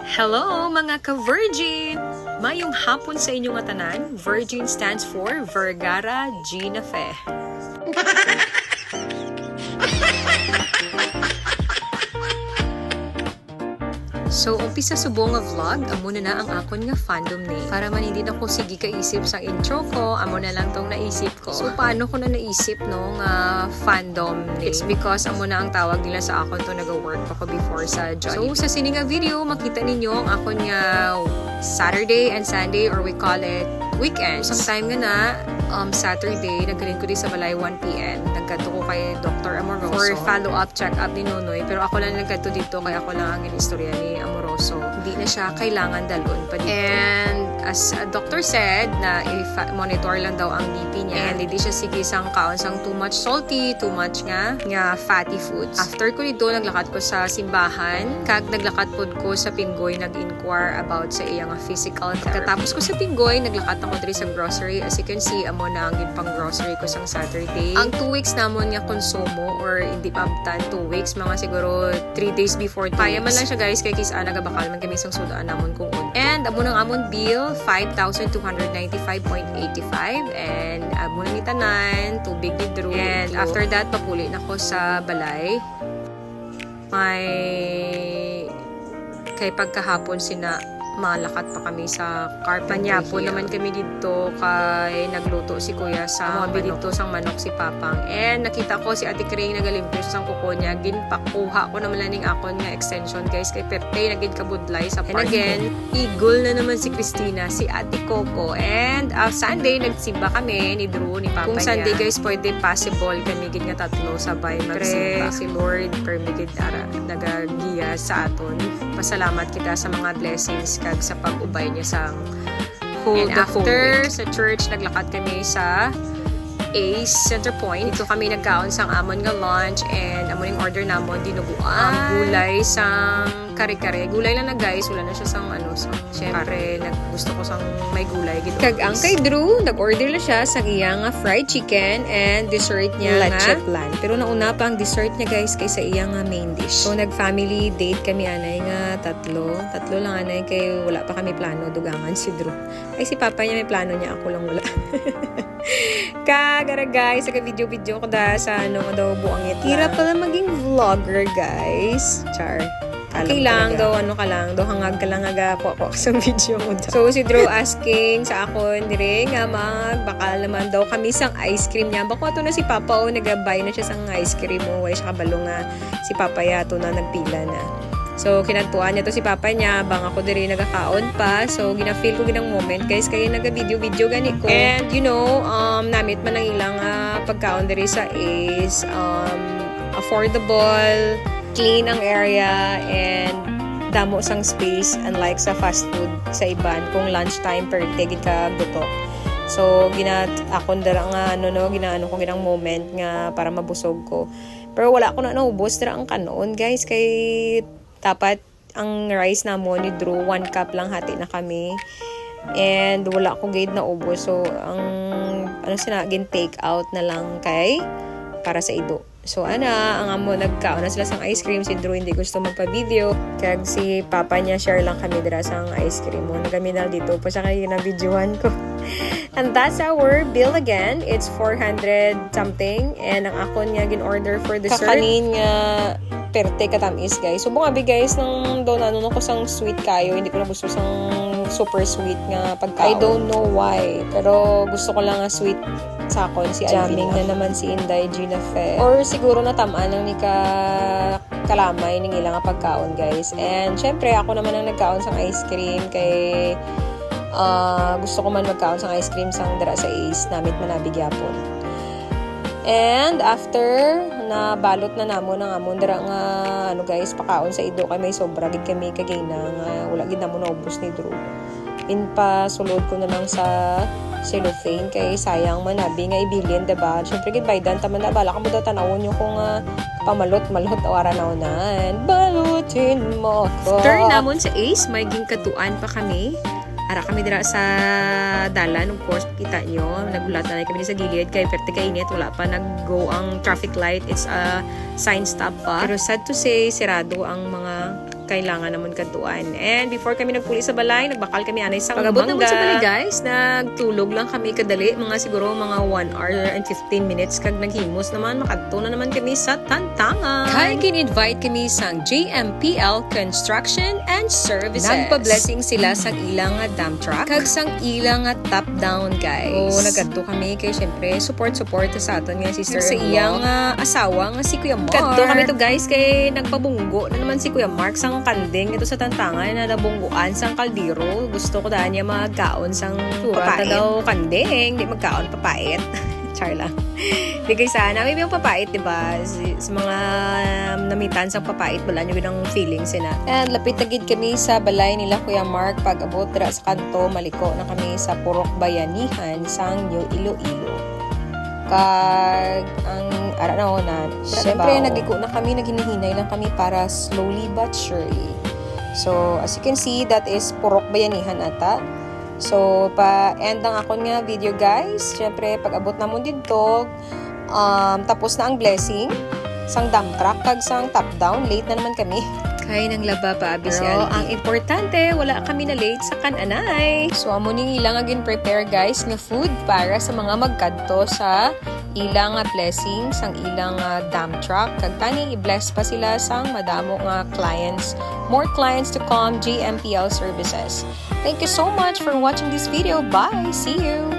Hello mga ka-Virgin! Mayong hapon sa inyong tanan. Virgin stands for Vergara Gina Fe. So, umpisa subong nga vlog, amo na ang akon nga fandom ni. Para man hindi na ko sige kaisip sa intro ko, amo na lang tong naisip ko. So, paano ko na naisip no nga fandom ni? It's because amo na ang tawag nila sa akon to nag-work pa ko before sa Jollibee. So, sa sini nga video, makita ninyo ang akon nga Saturday and Sunday, or we call it weekends. Sa time nga na, Saturday, nagkarin ko din sa balay 1 p.m. Nagkato ko kay Dr. Amoroso for follow-up check-up ni Nonoy. Pero ako lang nagkato dito, kaya ako lang ang istorya ni Amoroso. Hindi na siya kailangan dalon pa dito. And as a doctor said, na i-monitor lang daw ang BP niya. And hindi siya sige sang kaon sang too much salty, too much nga fatty foods. After ko dito, naglakad ko sa simbahan. Kag naglakad pod ko sa Pinggoy, nag-inquire about sa iyang physical therapy. Katapos ko sa Pinggoy, naglakad ako diri sa grocery. As you can see, amo na ang pang grocery ko sang Saturday. Ang 2 weeks namon nga konsumo, or hindi pa abtan 2 weeks, mga siguro 3 days before 2 weeks. Kaya man lang siya guys, kay kisa nagabakal man kami sang sudaan namon kung un. And amo nang amon bill, 5,295.85. And amo nang itanan, tubig ni Drew. And after that, papuli na ko sa balay. May kay pagkahapon sina malakat pa kami sa Carpania po naman kami dito kay nagluto si kuya sa dito sang manok si Papang. And nakita ko si Ate Kring nagalimpyo sa kuko niya, ginpakuha ko naman laning akon nga extension guys kay Perte nagid kabudlay sa park. And again, igol na naman si Christina, si Ate Coco. And Sunday nagsimba kami ni Drew ni Papa. Kung Sunday guys pwede possible kami gid nga tatlo sabay magsimba. Si Lord permigid ara nagagiya sa aton. Pasalamat kita sa mga blessings kag sa pag-ubay niya sa whole. And after sa church, naglakad kami sa Ace Center Point. Dito kami nagkaon sang amon nga lunch, and amon yung order namon dinuguan, gulay sang kare-kare. Gulay lang na guys, wala na siya sang syempre gusto ko sang may gulay gito. Kag ang kay Drew, nag-order na siya sang iyang fried chicken and dessert niya leche plan. Pero nauna pa ang dessert niya guys kaysa iyang main dish. So nag-family date kami anay nga tatlo lang anay kay wala pa kami plano dugangan si Drew. Ay si Papa niya may plano niya, ako lang wala. Kagara guys, sa video-video ko da sa daw buang it. Hirap pala maging vlogger guys. Char. Okay lang daw, hangag ka lang ako sa video mo daw. So si Drew asking sa akon dire nga magbakal naman daw kami sang ice cream niya. Bako ato na si Papa nagabay na siya sang ice cream way siya kabalo nga si Papa yato na nagpila na. So, kinagtuan niya to si Papa niya, bang ako diri nagakaon pa. So, gina-feel ko ginang moment, guys, kaya naga-video-video gani ko. And, namit man ang ilang pagkaon diri sa is affordable, clean ang area, and damo sang space, unlike sa fast food sa iban, kung lunchtime per tigid ka butok. So, akon dara nga, ginaano ko ginang moment nga para mabusog ko. Pero wala ko na naubos dara ang kanon, guys, kay dapat ang rice na mo ni Drew 1 cup lang hati na kami, and wala ko gate na ubos. So ang gin take out na lang kay para sa ido. So ang amo nagkaon na sila sang ice cream. Si Drew hindi gusto magpa-video, kag si Papa niya share lang kami dira sang ice cream mo. Nagaminal dito pa siya kay na-videohan ko. And that's our bill again. It's 400 something, and ang akon nga gin-order for dessert kakanin nga Perte katamis guys. So bungabi guys nang daw ko sang sweet kayo. Hindi ko na gusto sang super sweet nga pagkaon. I don't know why, pero gusto ko lang nga sweet sa akon. Si Jamming na naman si Inday Gina Fe. Or siguro natamaan lang ni kalamay ning ilang pagkaon guys. And syempre ako naman ang nagkaon sang ice cream kay gusto ko man magkaon sang ice cream sang dara sa Ace namit manabigyapon. And after na balot na namon ang amon dara nga guys pakaon sa ido kay may sobra gid kami kagay na nga wala gid namon naubos ni Drew. Pa sulod ko na lang sa cellophane kay sayang man abi nga ibilin, diba? Syempre gid baydan taman na bala ka mo daw tanawon yung kung pamalot awara na unan. Balutin mo ko. After namon sa Ace, may gingkatuan pa kami. Ara kami dira sa dalan, of course, kita nyo. Nagulat na kami sa gilid, kay perte kainit, wala pa nag-go ang traffic light. It's a sign stop pa. Pero sad to say, sirado ang mga kailangan naman kadtuan. And before kami nagpuli sa balay, nagbakal kami anay sa pag-abot naman sa balay guys, nagtulog lang kami kadali, mga siguro mga 1 hour and 15 minutes kag naghimos naman, makadto na naman kami sa Tantangan. Kaya kin-invite kami sang JMPL Construction and Services. Nagpa-blessing sila sa ilang nga dump truck kag sang ilang nga top down guys. O nagkadto kami kay syempre support sa aton nga sister sa iyang asawa nga si Kuya Mark. Kadto kami to guys kay nagpabunggo na naman si Kuya Mark sang kanding ito sa Tantangan na nabungguan sang kaldero. Gusto ko daan niya magkaon sang papait daw kanding, di magkaon papait. Char lang. Di kay sana may yung papait, diba? Sa mga namitan sang papait, wala nyo ng feelings na. And lapit tagid kami sa balay nila Kuya Mark. Pag abot dira sa kanto, maliko na kami sa Purok Bayanihan sang New Iloilo. Kag ang na syempre nagliko na kami, naghinihinay lang kami para slowly but surely. So as you can see, that is Purok Bayanihan ata. So pa-end ang akon nga video guys. Syempre pag abot na mo dito, tapos na ang blessing sang dump truck kag sang top down, late na naman kami. Kaya nang laba pa abi si Aldi. Ang importante, wala kami na late sa kananay. So amo ning ilang agin prepare guys nga food para sa mga magkadto sa ilang blessing sang ilang dump truck. Kag tani i-bless pa sila sang madamo nga clients. More clients to come, JMPL Services. Thank you so much for watching this video. Bye! See you!